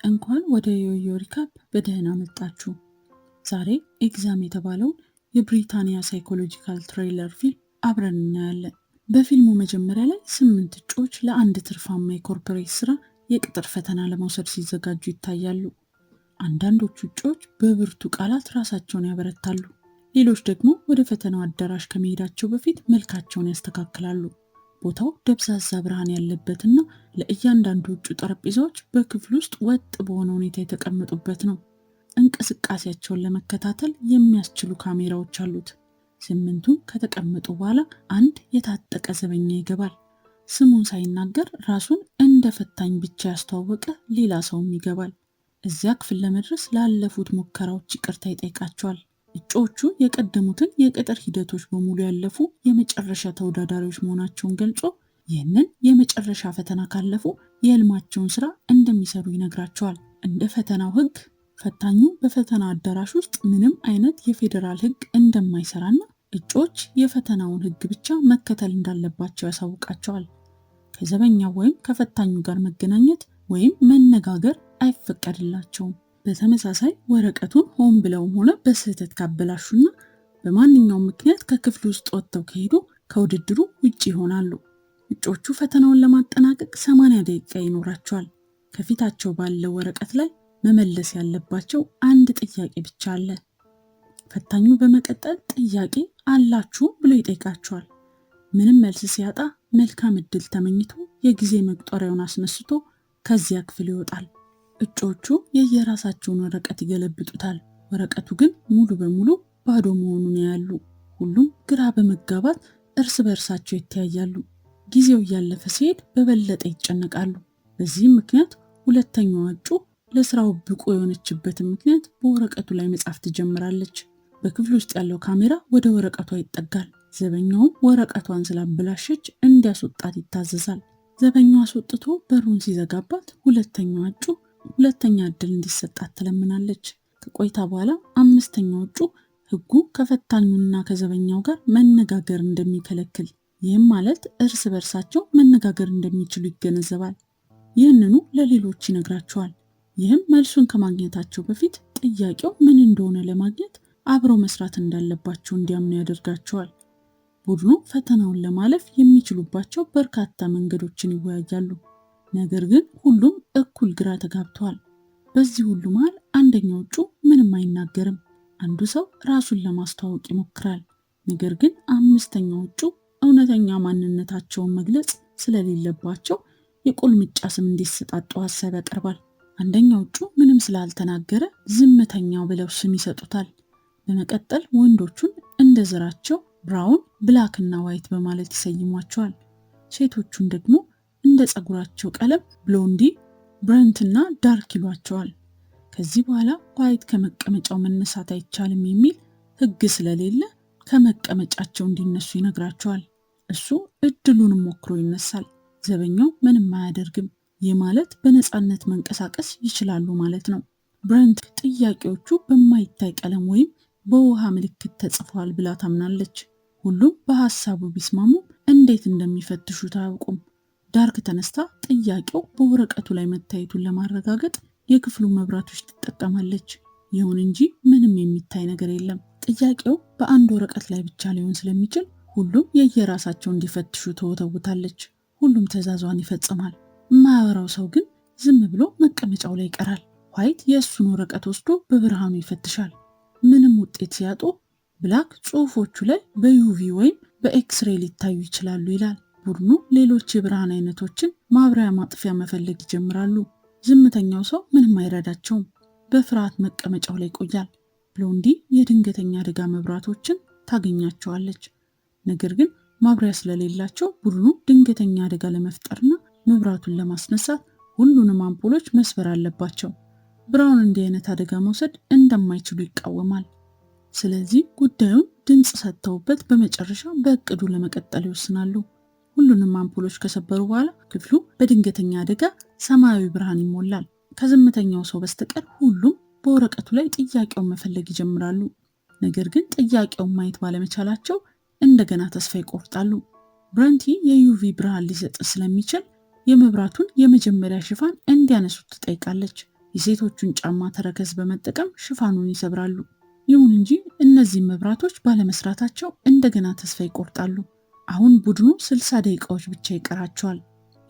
እንኳን ወደ ዮዮ ሪካፕ በደህና መጣችሁ። ዛሬ ኤግዛም የተባለውን የብሪታንያ ሳይኮሎጂካል ትሬለር ፊልም አብረን እናያለን። በፊልሙ መጀመሪያ ላይ 8 እጩዎች ለአንድ ትርፋማ የኮርፖሬት ስራ የቅጥር ፈተና ለመውሰድ ሲዘጋጁ ይታያሉ። አንዳንዶቹ እጩዎች በብርቱ ቃላት ራሳቸውን ያበረታሉ፣ ሌሎች ደግሞ ወደ ፈተናው አዳራሽ ከመሄዳቸው በፊት መልካቸውን ያስተካክላሉ። ቦታው ደብዛዛ ብርሃን ያለበትና ለእያንዳንዱ እጩ ጠረጴዛዎች በክፍል ውስጥ ወጥ በሆነ ሁኔታ የተቀመጡበት ነው። እንቅስቃሴያቸውን ለመከታተል የሚያስችሉ ካሜራዎች አሉት። 8ቱም ከተቀመጡ በኋላ አንድ የታጠቀ ዘበኛ ይገባል። ስሙን ሳይናገር ራሱን እንደ ፈታኝ ብቻ ያስተዋወቀ ሌላ ሰውም ይገባል። እዚያ ክፍል ለመድረስ ላለፉት ሙከራዎች ይቅርታ ይጠይቃቸዋል። እጩዎቹ የቀደሙትን የቅጥር ሂደቶች በሙሉ ያለፉ የመጨረሻ ተወዳዳሪዎች መሆናቸውን ገልጾ ይህንን የመጨረሻ ፈተና ካለፉ የህልማቸውን ስራ እንደሚሰሩ ይነግራቸዋል። እንደ ፈተናው ህግ ፈታኙ በፈተና አዳራሽ ውስጥ ምንም አይነት የፌዴራል ህግ እንደማይሰራና እጩዎች የፈተናውን ህግ ብቻ መከተል እንዳለባቸው ያሳውቃቸዋል። ከዘበኛው ወይም ከፈታኙ ጋር መገናኘት ወይም መነጋገር አይፈቀድላቸውም። በተመሳሳይ ወረቀቱን ሆን ብለውም ሆነ በስህተት ካበላሹና በማንኛውም ምክንያት ከክፍል ውስጥ ወጥተው ከሄዱ ከውድድሩ ውጪ ይሆናሉ። እጩዎቹ ፈተናውን ለማጠናቀቅ 80 ደቂቃ ይኖራቸዋል። ከፊታቸው ባለው ወረቀት ላይ መመለስ ያለባቸው አንድ ጥያቄ ብቻ አለ። ፈታኙ በመቀጠል ጥያቄ አላችሁ ብሎ ይጠይቃቸዋል። ምንም መልስ ሲያጣ መልካም እድል ተመኝቶ የጊዜ መቁጠሪያውን አስነስቶ ከዚያ ክፍል ይወጣል። እጩዎቹ የየራሳቸውን ወረቀት ይገለብጡታል። ወረቀቱ ግን ሙሉ በሙሉ ባዶ መሆኑን ያያሉ። ሁሉም ግራ በመጋባት እርስ በእርሳቸው ይተያያሉ። ጊዜው እያለፈ ሲሄድ በበለጠ ይጨነቃሉ። በዚህም ምክንያት ሁለተኛዋ እጩ ለስራው ብቁ የሆነችበትን ምክንያት በወረቀቱ ላይ መጻፍ ትጀምራለች። በክፍል ውስጥ ያለው ካሜራ ወደ ወረቀቷ ይጠጋል። ዘበኛውም ወረቀቷን ስላበላሸች እንዲያስወጣት ይታዘዛል። ዘበኛው አስወጥቶ በሩን ሲዘጋባት ሁለተኛዋ እጩ ሁለተኛ እድል እንዲሰጣት ትለምናለች። ከቆይታ በኋላ አምስተኛው እጩ ህጉ ከፈታኙና ከዘበኛው ጋር መነጋገር እንደሚከለክል፣ ይህም ማለት እርስ በርሳቸው መነጋገር እንደሚችሉ ይገነዘባል። ይህንኑ ለሌሎች ይነግራቸዋል። ይህም መልሱን ከማግኘታቸው በፊት ጥያቄው ምን እንደሆነ ለማግኘት አብረው መስራት እንዳለባቸው እንዲያምኑ ያደርጋቸዋል። ቡድኑ ፈተናውን ለማለፍ የሚችሉባቸው በርካታ መንገዶችን ይወያያሉ። ነገር ግን ሁሉም እኩል ግራ ተጋብተዋል። በዚህ ሁሉ መሃል አንደኛው እጩ ምንም አይናገርም። አንዱ ሰው ራሱን ለማስተዋወቅ ይሞክራል። ነገር ግን አምስተኛው እጩ እውነተኛ ማንነታቸውን መግለጽ ስለሌለባቸው የቁልምጫ ስም እንዲሰጣጡ ሀሳብ ያቀርባል። አንደኛው እጩ ምንም ስላልተናገረ ዝምተኛው ብለው ስም ይሰጡታል። በመቀጠል ወንዶቹን እንደ ዘራቸው ብራውን፣ ብላክ እና ዋይት በማለት ይሰይሟቸዋል። ሴቶቹን ደግሞ እንደ ጸጉራቸው ቀለም ብሎንዲ፣ ብረንት እና ዳርክ ይሏቸዋል። ከዚህ በኋላ ዋይት ከመቀመጫው መነሳት አይቻልም የሚል ህግ ስለሌለ ከመቀመጫቸው እንዲነሱ ይነግራቸዋል። እሱ እድሉንም ሞክሮ ይነሳል። ዘበኛው ምንም አያደርግም። ይህ ማለት በነፃነት መንቀሳቀስ ይችላሉ ማለት ነው። ብረንት ጥያቄዎቹ በማይታይ ቀለም ወይም በውሃ ምልክት ተጽፏል ብላ ታምናለች። ሁሉም በሐሳቡ ቢስማሙም እንዴት እንደሚፈትሹት አያውቁም። ዳርክ ተነስታ ጥያቄው በወረቀቱ ላይ መታየቱን ለማረጋገጥ የክፍሉ መብራቶች ትጠቀማለች። ይሁን እንጂ ምንም የሚታይ ነገር የለም። ጥያቄው በአንድ ወረቀት ላይ ብቻ ሊሆን ስለሚችል ሁሉም የየራሳቸው እንዲፈትሹ ተወተውታለች። ሁሉም ትዕዛዟን ይፈጽማል። የማያወራው ሰው ግን ዝም ብሎ መቀመጫው ላይ ይቀራል። ዋይት የእሱን ወረቀት ወስዶ በብርሃኑ ይፈትሻል። ምንም ውጤት ሲያጡ ብላክ ጽሑፎቹ ላይ በዩቪ ወይም በኤክስሬ ሊታዩ ይችላሉ ይላል። ቡድኑ ሌሎች የብርሃን አይነቶችን ማብሪያ ማጥፊያ መፈለግ ይጀምራሉ። ዝምተኛው ሰው ምንም አይረዳቸውም። በፍርሃት መቀመጫው ላይ ይቆያል። ብሎንዲ የድንገተኛ አደጋ መብራቶችን ታገኛቸዋለች። ነገር ግን ማብሪያ ስለሌላቸው ቡድኑ ድንገተኛ አደጋ ለመፍጠርና መብራቱን ለማስነሳት ሁሉንም አምፖሎች መስበር አለባቸው። ብራውን እንዲህ አይነት አደጋ መውሰድ እንደማይችሉ ይቃወማል። ስለዚህ ጉዳዩን ድምፅ ሰጥተውበት በመጨረሻ በእቅዱ ለመቀጠል ይወስናሉ። ሁሉንም አምፖሎች ከሰበሩ በኋላ ክፍሉ በድንገተኛ አደጋ ሰማያዊ ብርሃን ይሞላል። ከዝምተኛው ሰው በስተቀር ሁሉም በወረቀቱ ላይ ጥያቄውን መፈለግ ይጀምራሉ። ነገር ግን ጥያቄውን ማየት ባለመቻላቸው እንደገና ተስፋ ይቆርጣሉ። ብረንቲ የዩቪ ብርሃን ሊሰጥ ስለሚችል የመብራቱን የመጀመሪያ ሽፋን እንዲያነሱት ትጠይቃለች። የሴቶቹን ጫማ ተረከዝ በመጠቀም ሽፋኑን ይሰብራሉ። ይሁን እንጂ እነዚህ መብራቶች ባለመስራታቸው እንደገና ተስፋ ይቆርጣሉ። አሁን ቡድኑ 60 ደቂቃዎች ብቻ ይቀራቸዋል።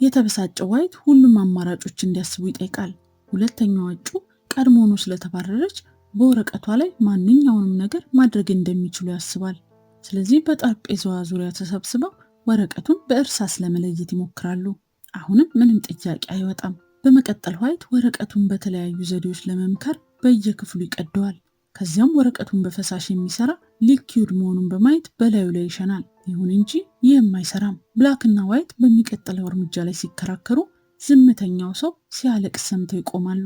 የተበሳጨው ዋይት ሁሉም አማራጮች እንዲያስቡ ይጠይቃል። ሁለተኛዋ እጩ ቀድሞውኑ ስለተባረረች በወረቀቷ ላይ ማንኛውንም ነገር ማድረግ እንደሚችሉ ያስባል። ስለዚህ በጠረጴዛዋ ዙሪያ ተሰብስበው ወረቀቱን በእርሳስ ለመለየት ይሞክራሉ። አሁንም ምንም ጥያቄ አይወጣም። በመቀጠል ዋይት ወረቀቱን በተለያዩ ዘዴዎች ለመምከር በየክፍሉ ይቀደዋል። ከዚያም ወረቀቱን በፈሳሽ የሚሰራ ሊኪዩድ መሆኑን በማየት በላዩ ላይ ይሸናል። ይሁን እንጂ ይህም አይሰራም። ብላክ እና ዋይት በሚቀጥለው እርምጃ ላይ ሲከራከሩ ዝምተኛው ሰው ሲያለቅስ ሰምተው ይቆማሉ።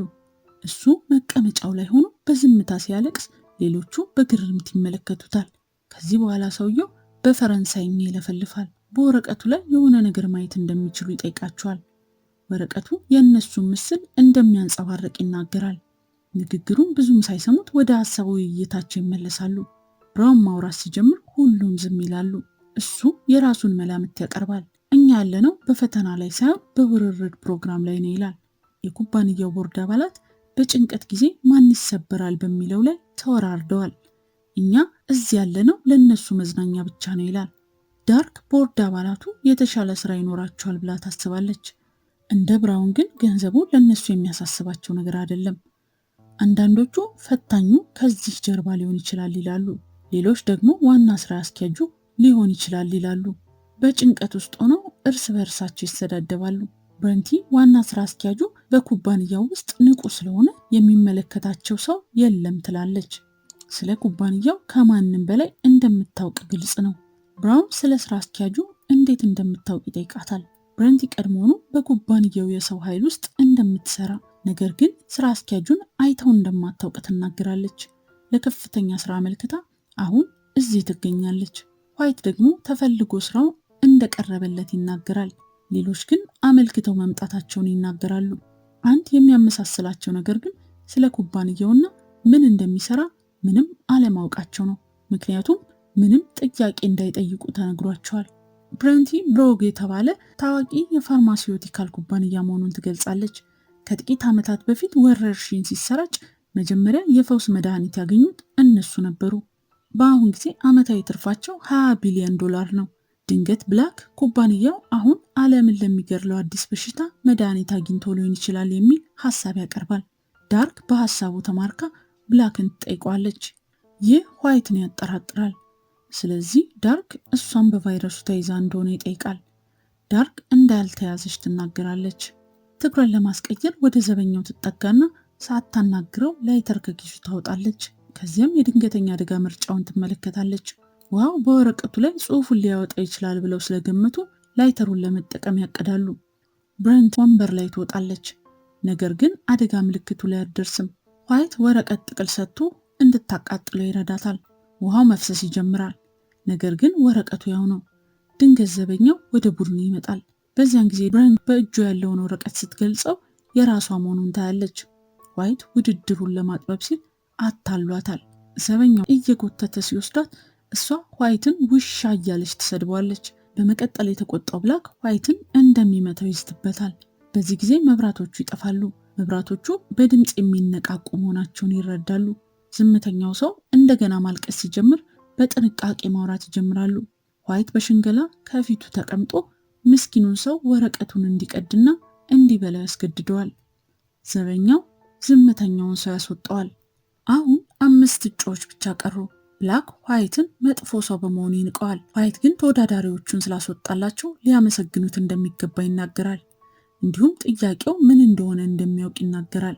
እሱ መቀመጫው ላይ ሆኖ በዝምታ ሲያለቅስ ሌሎቹ በግርምት ይመለከቱታል። ከዚህ በኋላ ሰውየው በፈረንሳይኛ ይለፈልፋል። በወረቀቱ ላይ የሆነ ነገር ማየት እንደሚችሉ ይጠይቃቸዋል። ወረቀቱ የእነሱን ምስል እንደሚያንጸባርቅ ይናገራል። ንግግሩን ብዙም ሳይሰሙት ወደ ሀሳብ ውይይታቸው ይመለሳሉ። ብራውን ማውራት ሲጀምር ሁሉም ዝም ይላሉ። እሱ የራሱን መላምት ያቀርባል። እኛ ያለነው በፈተና ላይ ሳይሆን በውርርድ ፕሮግራም ላይ ነው ይላል። የኩባንያው ቦርድ አባላት በጭንቀት ጊዜ ማን ይሰበራል በሚለው ላይ ተወራርደዋል። እኛ እዚህ ያለነው ለነሱ መዝናኛ ብቻ ነው ይላል። ዳርክ ቦርድ አባላቱ የተሻለ ስራ ይኖራቸዋል ብላ ታስባለች። እንደ ብራውን ግን ገንዘቡ ለነሱ የሚያሳስባቸው ነገር አይደለም። አንዳንዶቹ ፈታኙ ከዚህ ጀርባ ሊሆን ይችላል ይላሉ። ሌሎች ደግሞ ዋና ስራ አስኪያጁ ሊሆን ይችላል ይላሉ። በጭንቀት ውስጥ ሆነው እርስ በእርሳቸው ይሰዳደባሉ። ብረንቲ ዋና ስራ አስኪያጁ በኩባንያው ውስጥ ንቁ ስለሆነ የሚመለከታቸው ሰው የለም ትላለች። ስለ ኩባንያው ከማንም በላይ እንደምታውቅ ግልጽ ነው። ብራውን ስለ ስራ አስኪያጁ እንዴት እንደምታውቅ ይጠይቃታል። ብረንቲ ቀድሞውኑ በኩባንያው የሰው ኃይል ውስጥ እንደምትሰራ ነገር ግን ስራ አስኪያጁን አይተው እንደማታውቅ ትናገራለች። ለከፍተኛ ስራ አመልክታ አሁን እዚህ ትገኛለች። ዋይት ደግሞ ተፈልጎ ስራው እንደቀረበለት ይናገራል። ሌሎች ግን አመልክተው መምጣታቸውን ይናገራሉ። አንድ የሚያመሳስላቸው ነገር ግን ስለ ኩባንያውና ምን እንደሚሰራ ምንም አለማወቃቸው ነው። ምክንያቱም ምንም ጥያቄ እንዳይጠይቁ ተነግሯቸዋል። ብረንቲ ብሮግ የተባለ ታዋቂ የፋርማሲውቲካል ኩባንያ መሆኑን ትገልጻለች። ከጥቂት ዓመታት በፊት ወረርሽኝ ሲሰራጭ መጀመሪያ የፈውስ መድኃኒት ያገኙት እነሱ ነበሩ። በአሁን ጊዜ ዓመታዊ ትርፋቸው $20 ቢሊዮን ነው። ድንገት ብላክ ኩባንያው አሁን ዓለምን ለሚገድለው አዲስ በሽታ መድኃኒት አግኝቶ ሊሆን ይችላል የሚል ሐሳብ ያቀርባል። ዳርክ በሐሳቡ ተማርካ ብላክን ትጠይቋለች። ይህ ዋይትን ያጠራጥራል። ስለዚህ ዳርክ እሷን በቫይረሱ ተይዛ እንደሆነ ይጠይቃል። ዳርክ እንዳልተያዘች ትናገራለች። ትኩረት ለማስቀየር ወደ ዘበኛው ትጠጋና ሳታናግረው ላይተር ከኪሱ ታወጣለች። ከዚያም የድንገተኛ አደጋ ምርጫውን ትመለከታለች። ዋው በወረቀቱ ላይ ጽሑፉን ሊያወጣ ይችላል ብለው ስለገመቱ ላይተሩን ለመጠቀም ያቀዳሉ። ብረንት ወንበር ላይ ትወጣለች። ነገር ግን አደጋ ምልክቱ ላይ አትደርስም። ዋይት ወረቀት ጥቅል ሰጥቶ እንድታቃጥለው ይረዳታል። ውሃው መፍሰስ ይጀምራል። ነገር ግን ወረቀቱ ያው ነው። ድንገት ዘበኛው ወደ ቡድኑ ይመጣል። በዚያን ጊዜ ብረንት በእጁ ያለውን ወረቀት ስትገልጸው የራሷ መሆኑን ታያለች። ዋይት ውድድሩን ለማጥበብ ሲል አታሏታል። ዘበኛው እየጎተተ ሲወስዳት እሷ ዋይትን ውሻ እያለች ትሰድበዋለች። በመቀጠል የተቆጣው ብላክ ዋይትን እንደሚመታው ይዝትበታል። በዚህ ጊዜ መብራቶቹ ይጠፋሉ። መብራቶቹ በድምፅ የሚነቃቁ መሆናቸውን ይረዳሉ። ዝምተኛው ሰው እንደገና ማልቀስ ሲጀምር በጥንቃቄ ማውራት ይጀምራሉ። ዋይት በሽንገላ ከፊቱ ተቀምጦ ምስኪኑን ሰው ወረቀቱን እንዲቀድና እንዲበላ ያስገድደዋል። ዘበኛው ዝምተኛውን ሰው ያስወጣዋል። አሁን 5 እጩዎች ብቻ ቀሩ። ብላክ ዋይትን መጥፎ ሰው በመሆኑ ይንቀዋል። ዋይት ግን ተወዳዳሪዎቹን ስላስወጣላቸው ሊያመሰግኑት እንደሚገባ ይናገራል። እንዲሁም ጥያቄው ምን እንደሆነ እንደሚያውቅ ይናገራል።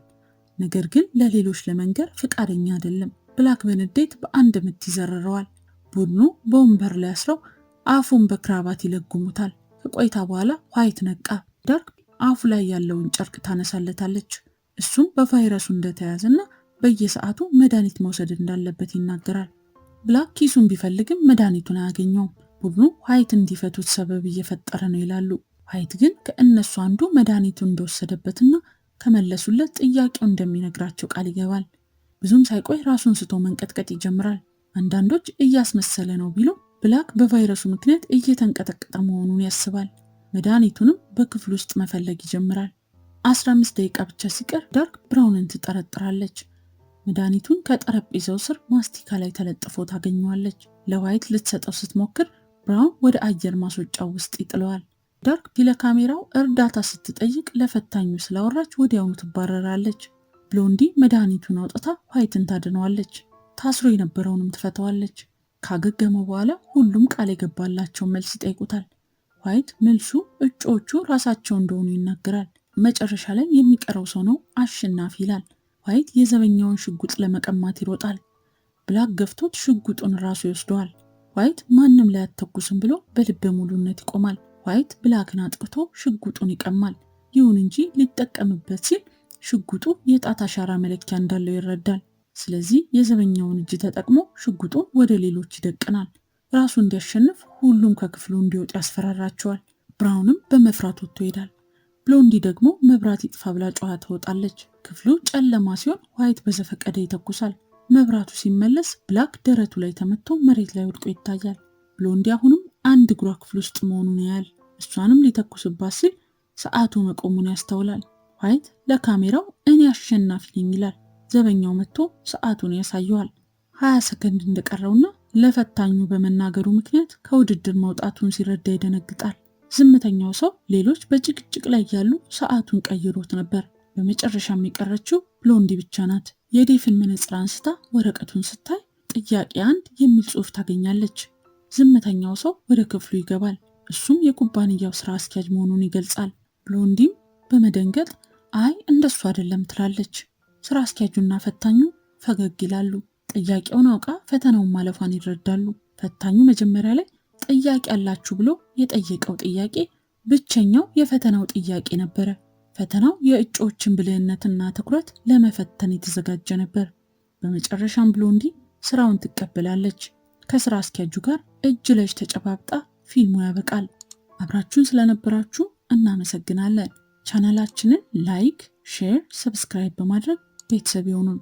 ነገር ግን ለሌሎች ለመንገር ፈቃደኛ አይደለም። ብላክ በንዴት በአንድ ምት ይዘርረዋል። ቡድኑ በወንበር ላይ አስረው አፉን በክራባት ይለጉሙታል። ከቆይታ በኋላ ዋይት ነቃ። ዳርክ አፉ ላይ ያለውን ጨርቅ ታነሳለታለች። እሱም በቫይረሱ እንደተያዘና በየሰዓቱ መድኃኒት መውሰድ እንዳለበት ይናገራል። ብላክ ኪሱን ቢፈልግም መድኃኒቱን አያገኘውም። ቡድኑ ዋይት እንዲፈቱት ሰበብ እየፈጠረ ነው ይላሉ። ዋይት ግን ከእነሱ አንዱ መድኃኒቱን እንደወሰደበትና ከመለሱለት ጥያቄው እንደሚነግራቸው ቃል ይገባል። ብዙም ሳይቆይ ራሱን ስቶ መንቀጥቀጥ ይጀምራል። አንዳንዶች እያስመሰለ ነው ቢሉ ብላክ በቫይረሱ ምክንያት እየተንቀጠቀጠ መሆኑን ያስባል። መድኃኒቱንም በክፍል ውስጥ መፈለግ ይጀምራል። 15 ደቂቃ ብቻ ሲቀር ዳርክ ብራውንን ትጠረጥራለች። መድኃኒቱን ከጠረጴዛው ስር ማስቲካ ላይ ተለጥፎ ታገኘዋለች። ለዋይት ልትሰጠው ስትሞክር ብራውን ወደ አየር ማስወጫው ውስጥ ይጥለዋል። ዳርክ ለካሜራው እርዳታ ስትጠይቅ ለፈታኙ ስላወራች ወዲያውኑ ትባረራለች። ብሎንዲ መድኃኒቱን አውጥታ ዋይትን ታድነዋለች። ታስሮ የነበረውንም ትፈተዋለች። ካገገመ በኋላ ሁሉም ቃል የገባላቸውን መልስ ይጠይቁታል። ዋይት መልሱ እጩዎቹ ራሳቸው እንደሆኑ ይናገራል። መጨረሻ ላይ የሚቀረው ሰው ነው አሸናፊ ይላል። ዋይት የዘበኛውን ሽጉጥ ለመቀማት ይሮጣል። ብላክ ገፍቶት ሽጉጡን ራሱ ይወስደዋል። ዋይት ማንም ላይ አትተኩስም ብሎ በልበ ሙሉነት ይቆማል። ዋይት ብላክን አጥቅቶ ሽጉጡን ይቀማል። ይሁን እንጂ ሊጠቀምበት ሲል ሽጉጡ የጣት አሻራ መለኪያ እንዳለው ይረዳል። ስለዚህ የዘበኛውን እጅ ተጠቅሞ ሽጉጡን ወደ ሌሎች ይደቅናል። ራሱ እንዲያሸንፍ ሁሉም ከክፍሉ እንዲወጡ ያስፈራራቸዋል። ብራውንም በመፍራት ወጥቶ ይሄዳል። ብሎንዲ ደግሞ መብራት ይጥፋ ብላ ጮኻ ትወጣለች። ክፍሉ ጨለማ ሲሆን ዋይት በዘፈቀደ ይተኩሳል። መብራቱ ሲመለስ ብላክ ደረቱ ላይ ተመቶ መሬት ላይ ወድቆ ይታያል። ብሎንዲ አሁንም አንድ እግሯ ክፍል ውስጥ መሆኑን ያያል። እሷንም ሊተኩስባት ሲል ሰዓቱ መቆሙን ያስተውላል። ዋይት ለካሜራው እኔ አሸናፊ ነኝ ይላል። ዘበኛው መጥቶ ሰዓቱን ያሳየዋል። 20 ሰከንድ እንደቀረውና ለፈታኙ በመናገሩ ምክንያት ከውድድር መውጣቱን ሲረዳ ይደነግጣል። ዝምተኛው ሰው ሌሎች በጭቅጭቅ ላይ ያሉ ሰዓቱን ቀይሮት ነበር። በመጨረሻም የቀረችው ብሎንዲ ብቻ ናት። የዴፍን መነጽር አንስታ ወረቀቱን ስታይ ጥያቄ 1 የሚል ጽሑፍ ታገኛለች። ዝምተኛው ሰው ወደ ክፍሉ ይገባል። እሱም የኩባንያው ስራ አስኪያጅ መሆኑን ይገልጻል። ብሎንዲም በመደንገጥ አይ እንደሱ አይደለም ትላለች። ስራ አስኪያጁና ፈታኙ ፈገግ ይላሉ። ጥያቄውን አውቃ ፈተናውን ማለፏን ይረዳሉ። ፈታኙ መጀመሪያ ላይ ጥያቄ አላችሁ ብሎ የጠየቀው ጥያቄ ብቸኛው የፈተናው ጥያቄ ነበረ። ፈተናው የእጩዎችን ብልህነትና ትኩረት ለመፈተን የተዘጋጀ ነበር። በመጨረሻም ብሎንዲ ስራውን ትቀበላለች። ከስራ አስኪያጁ ጋር እጅ ለእጅ ተጨባብጣ ፊልሙ ያበቃል። አብራችሁን ስለነበራችሁ እናመሰግናለን። ቻናላችንን ላይክ፣ ሼር፣ ሰብስክራይብ በማድረግ ቤተሰብ ይሁኑን።